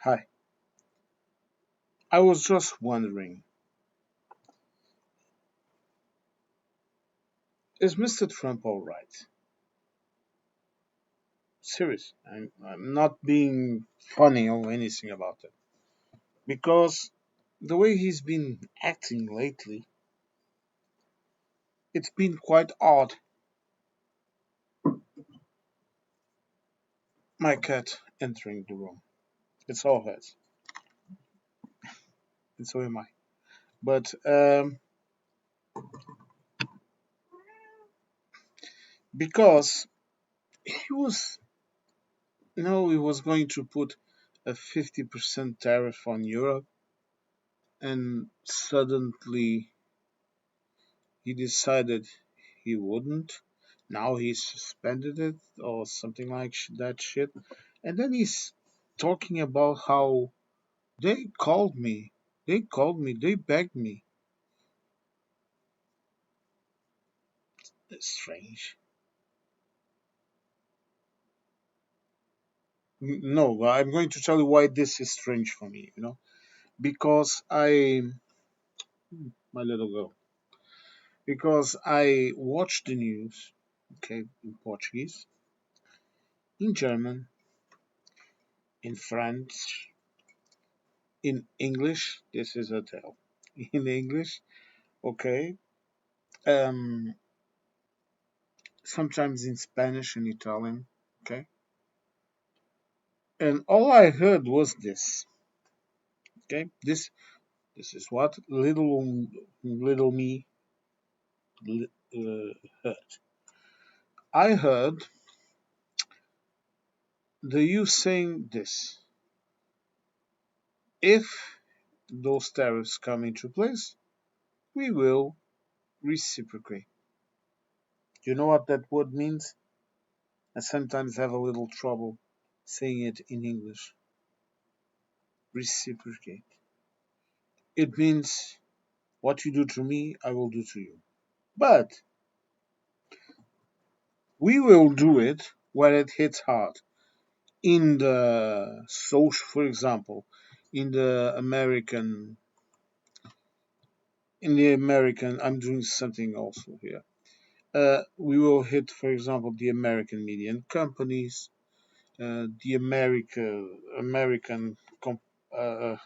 Hi, I was just wondering, is Mr. Trump all right? Serious, I'm not being funny or anything about it. Because the way he's been acting lately, it's been quite odd. My cat entering the room. It's all hers, and so am I. But because he was, he was going to put a 50% tariff on Europe, and suddenly he decided he wouldn't. Now he suspended it or something like that shit. And then he's talking about how they called me. They begged me. It's strange. No, I'm going to tell you why this is strange for me. Because my little girl, because I watch the news, okay, in Portuguese, in German, in French, in English. This is a tell. In English, okay, um, sometimes in Spanish and Italian. Okay, and all I heard was this. Okay, this is what little me heard. I heard the you saying this: if those tariffs come into place, we will reciprocate. You know what that word means? I sometimes have a little trouble saying it in English. Reciprocate. It means what you do to me, I will do to you. But we will do it where it hits hard. In the social, for example, in the American, I'm doing something also here. We will hit, for example, the American media and companies, the American uh,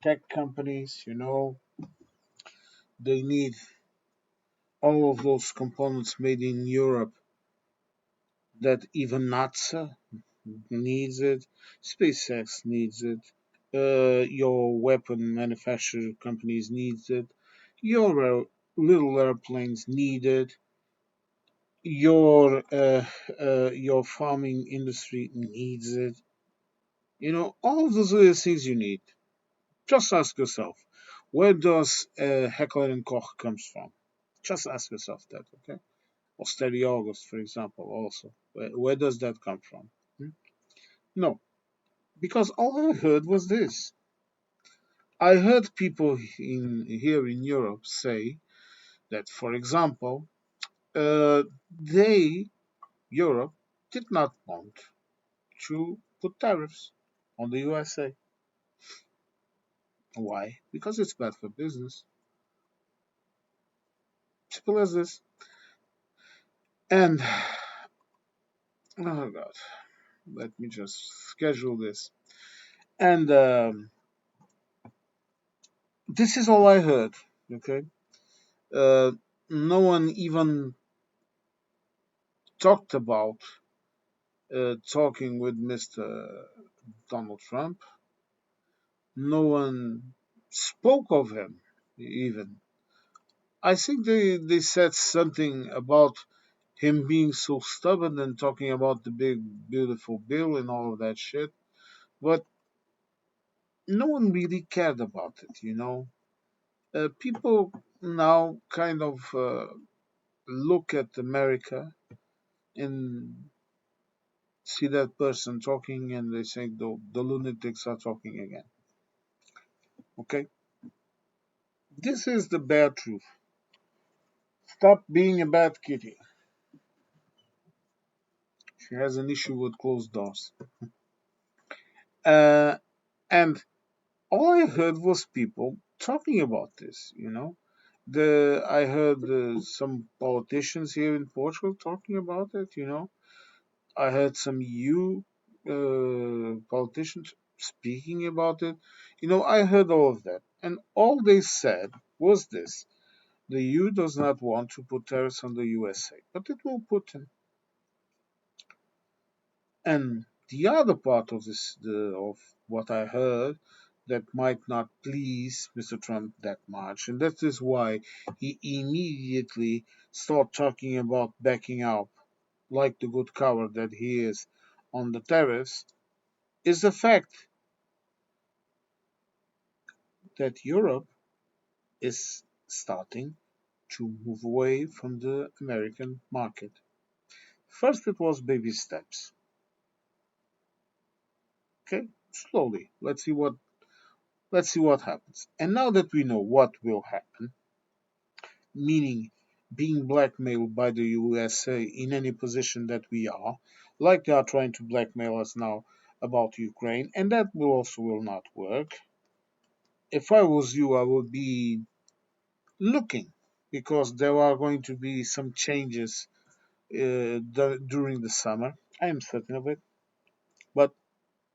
tech companies. They need all of those components made in Europe that even NASA needs it, SpaceX needs it, your weapon manufacturer companies needs it, your little airplanes need it, your farming industry needs it. All of those are the things you need. Just ask yourself, where does Heckler and Koch comes from? Just ask yourself that, okay? Or Steady August, for example, also. Where does that come from? Hmm? No, because all I heard was this. I heard people here in Europe say that, for example, they, Europe, did not want to put tariffs on the USA. Why? Because it's bad for business. Simple as this. And, oh God, let me just schedule this. And this is all I heard, okay? Uh, no one even talked about talking with Mr. Donald Trump. No one spoke of him, even. I think they said something about him being so stubborn and talking about the big, beautiful bill and all of that shit. But no one really cared about it. People now kind of look at America and see that person talking and they say the lunatics are talking again. Okay? This is the bad truth. Stop being a bad kitty. She has an issue with closed doors. Uh, And all I heard was people talking about this, I heard some politicians here in Portugal talking about it. I heard some EU politicians speaking about it. I heard all of that. And all they said was this: the EU does not want to put tariffs on the USA, but it will put them. And the other part of of what I heard that might not please Mr. Trump that much, and that is why he immediately started talking about backing up, like the good coward that he is, on the tariffs, is the fact that Europe is starting to move away from the American market. First, it was baby steps. Okay, slowly. Let's see what happens. And now that we know what will happen, meaning being blackmailed by the USA in any position that we are, like they are trying to blackmail us now about Ukraine, and that will not work. If I was you, I would be looking because there are going to be some changes during the summer. I am certain of it, but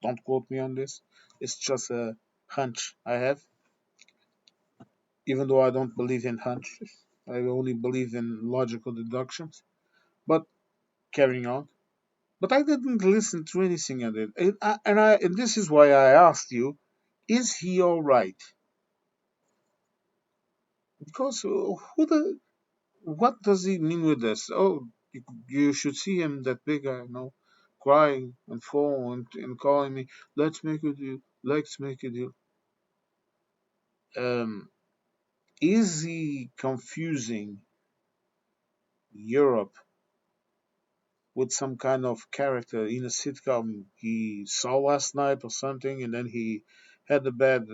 don't quote me on this. It's just a hunch I have, even though I don't believe in hunches. I only believe in logical deductions. But carrying on. But I didn't listen to anything I did, and this is why I asked you: is he all right? Because what does he mean with this? Oh, you should see him, that big guy, crying and falling and calling me. Let's make a deal. Let's make a deal. Um, is he confusing Europe with some kind of character in a sitcom he saw last night or something, and then he had a bad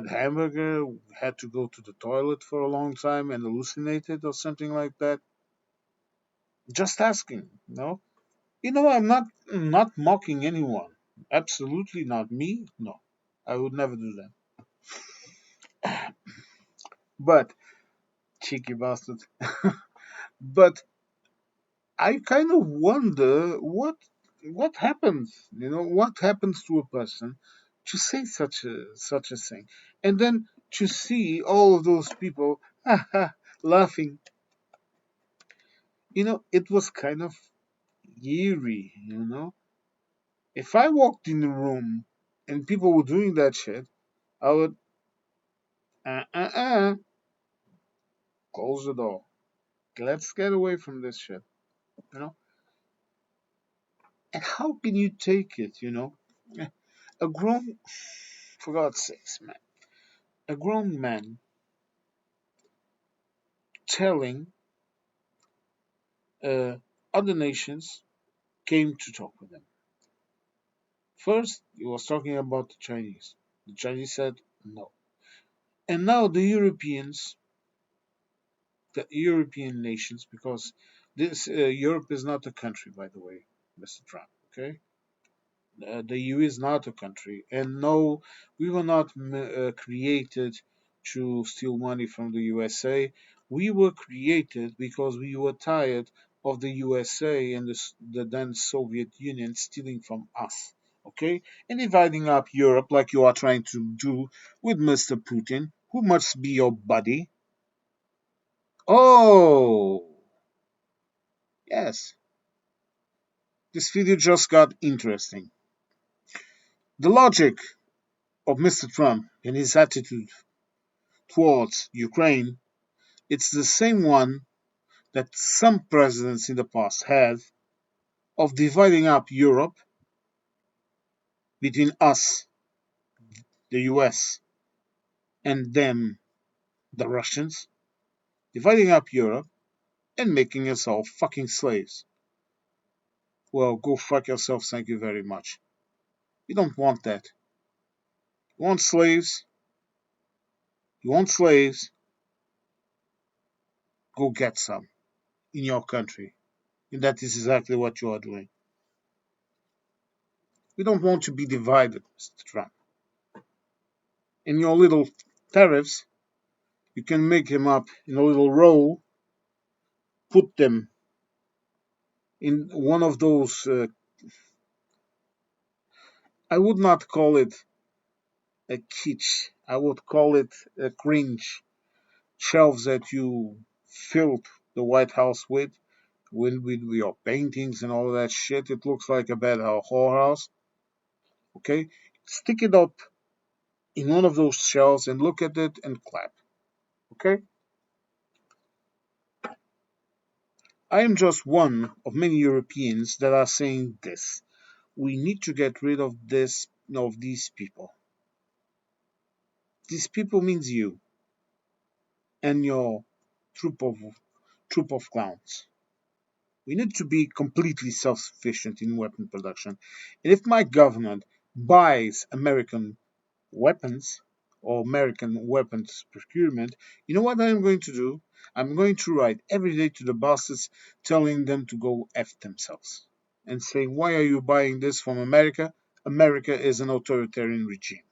hamburger, had to go to the toilet for a long time and hallucinated or something like that. Just asking, I'm not mocking anyone. Absolutely not me. No, I would never do that. But cheeky bastard. But I kind of wonder what happens. What happens to a person to say such a thing, and then to see all of those people laughing. It was kind of eerie. If I walked in the room and people were doing that shit, I would uh uh uh close the door. Let's get away from this shit. You know. And how can you take it? A grown, for God's sakes, man, a grown man telling uh, other nations came to talk with him. First, he was talking about the Chinese. The Chinese said no. And now the European nations, because this Europe is not a country, by the way, Mr. Trump. Okay, the EU is not a country, and no, we were not created to steal money from the USA. We were created because we were tired of the USA and the then Soviet Union stealing from us. Okay, and dividing up Europe like you are trying to do with Mr. Putin, who must be your buddy. Oh, yes, this video just got interesting. The logic of Mr. Trump and his attitude towards Ukraine, it's the same one that some presidents in the past had of dividing up Europe between us, the US, and them, the Russians, dividing up Europe and making us all fucking slaves. Well, go fuck yourself, thank you very much. You don't want that. You want slaves? You want slaves? Go get some in your country. And that is exactly what you are doing. We don't want to be divided, Mr. Trump. in your little tariffs, you can make them up in a little roll, put them in one of those, I would not call it a kitsch, I would call it a cringe shelves that you filled the White House with your paintings and all that shit. It looks like a bad whorehouse. Okay, stick it up in one of those shelves and look at it and clap. Okay, I am just one of many Europeans that are saying this. We need to get rid of these people. These people means you and your troop of troop of clowns. We need to be completely self-sufficient in weapon production. And if my government buys American weapons or American weapons procurement, you know what I'm going to do? I'm going to write every day to the bosses telling them to go F themselves and say, why are you buying this from America? America is an authoritarian regime.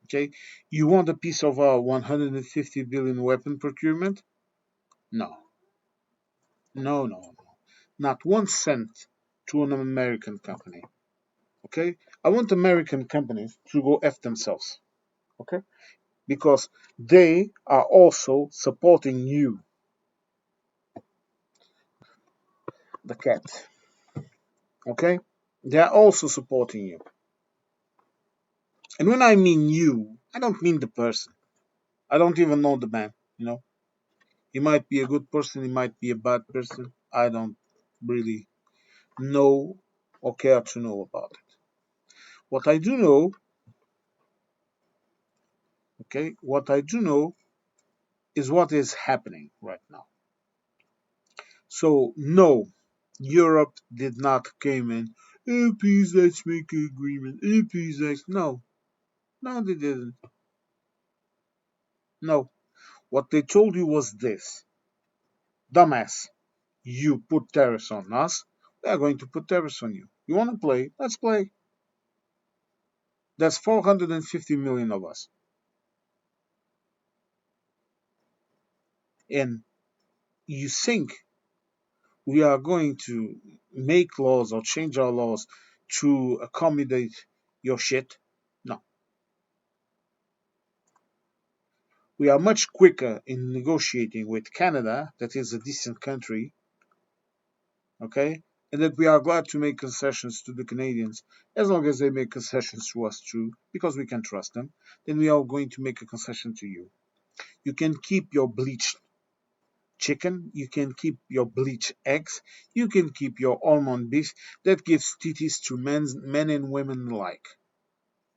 Okay? You want a piece of our 150 billion weapon procurement? No. No, no, no. Not 1 cent to an American company. Okay? I want American companies to go F themselves. Okay? Because they are also supporting you, the cat. Okay? They are also supporting you. And when I mean you, I don't mean the person. I don't even know the man, you know. He might be a good person, he might be a bad person. I don't really know or care to know about it. What I do know, okay, what I do know is what is happening right now. So no, Europe did not came in. Oh, please, let's make an agreement. Oh, please, let's no, no, they didn't. No, what they told you was this, dumbass. You put tariffs on us. We are going to put tariffs on you. You want to play? Let's play. That's 450 million of us, and you think we are going to make laws or change our laws to accommodate your shit? No. We are much quicker in negotiating with Canada, that is a decent country, okay? And that we are glad to make concessions to the Canadians as long as they make concessions to us too, because we can trust them. Then we are going to make a concession to you. You can keep your bleached chicken, you can keep your bleached eggs, you can keep your almond beef that gives titties to men and women alike.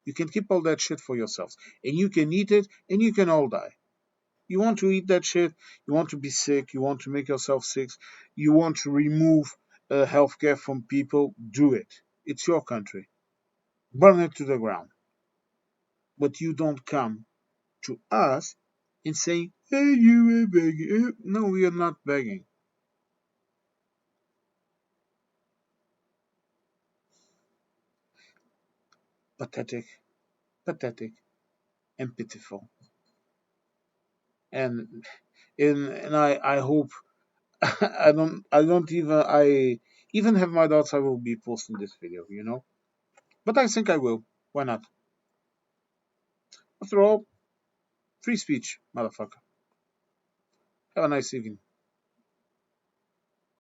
You can keep all that shit for yourselves, and you can eat it, and you can all die. You want to eat that shit, you want to be sick, you want to make yourself sick, you want to remove healthcare from people, do it. It's your country. Burn it to the ground. But you don't come to us and say, hey, you are begging. No, we are not begging. Pathetic, pathetic, and pitiful. And I hope I even have my doubts I will be posting this video, you know. But I think I will. Why not? After all, free speech, motherfucker. Have a nice evening.